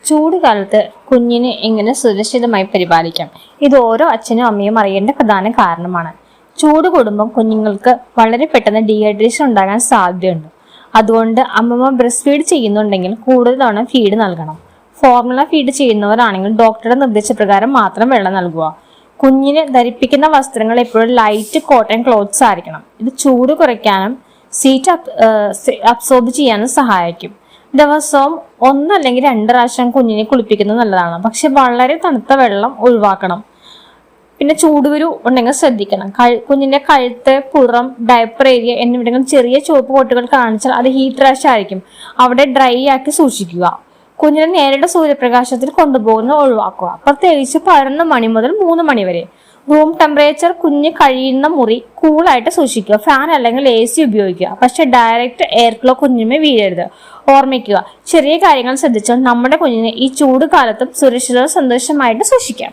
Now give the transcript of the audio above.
ചൂട് കാലത്ത് കുഞ്ഞിനെ എങ്ങനെ സുരക്ഷിതമായി പരിപാലിക്കാം? ഇത് ഓരോ അച്ഛനും അമ്മയും അറിയേണ്ട പ്രധാന കാരണമാണ്. ചൂട് കൂടുമ്പോൾ കുഞ്ഞുങ്ങൾക്ക് വളരെ പെട്ടെന്ന് ഡീഹൈഡ്രേഷൻ ഉണ്ടാകാൻ സാധ്യതയുണ്ട്. അതുകൊണ്ട് അമ്മമ്മ ബ്രസ്റ്റ് ഫീഡ് ചെയ്യുന്നുണ്ടെങ്കിൽ കൂടുതൽ തവണ ഫീഡ് നൽകണം. ഫോർമുല ഫീഡ് ചെയ്യുന്നവരാണെങ്കിൽ ഡോക്ടറുടെ നിർദ്ദേശപ്രകാരം മാത്രം വെള്ളം നൽകുക. കുഞ്ഞിന് ധരിപ്പിക്കുന്ന വസ്ത്രങ്ങൾ എപ്പോഴും ലൈറ്റ് കോട്ടൺ ക്ലോത്ത്സ് ആയിരിക്കണം. ഇത് ചൂട് കുറയ്ക്കാനും സീറ്റ് അബ്സോർബ് ചെയ്യാനും സഹായിക്കും. ദിവസവും 1 അല്ലെങ്കിൽ 2 പ്രാവശ്യം കുഞ്ഞിനെ കുളിപ്പിക്കുന്നത് നല്ലതാണ്. പക്ഷെ വളരെ തണുത്ത വെള്ളം ഒഴിവാക്കണം. പിന്നെ ചൂടുകുരു ഉണ്ടെങ്കിൽ ശ്രദ്ധിക്കണം. കുഞ്ഞിന്റെ കഴുത്ത്, പുറം, ഡയപ്പർ ഏരിയ എന്നിവിടങ്ങളിൽ ചെറിയ ചുവപ്പ് പൊട്ടുകൾ കാണിച്ചാൽ അത് ഹീറ്റ് റാഷ് ആയിരിക്കും. അവിടെ ഡ്രൈ ആക്കി സൂക്ഷിക്കുക. കുഞ്ഞിനെ നേരിട്ട് സൂര്യപ്രകാശത്തിൽ കൊണ്ടുപോകുന്നത് ഒഴിവാക്കുക. പ്രത്യേകിച്ച് 11 മണി മുതൽ 3 മണി വരെ. റൂം ടെമ്പറേച്ചർ കുഞ്ഞ് കഴിയുന്ന മുറി കൂളായിട്ട് സൂക്ഷിക്കുക. ഫാൻ അല്ലെങ്കിൽ AC ഉപയോഗിക്കുക. പക്ഷെ ഡയറക്റ്റ് എയർ ഫ്ലോ കുഞ്ഞിനെ വീഴരുത്. ഓർമ്മിക്കുക, ചെറിയ കാര്യങ്ങൾ ശ്രദ്ധിച്ചാൽ നമ്മുടെ കുഞ്ഞിനെ ഈ ചൂട് കാലത്തും സുരക്ഷിതവും സന്തോഷമായിട്ട് സൂക്ഷിക്കാം.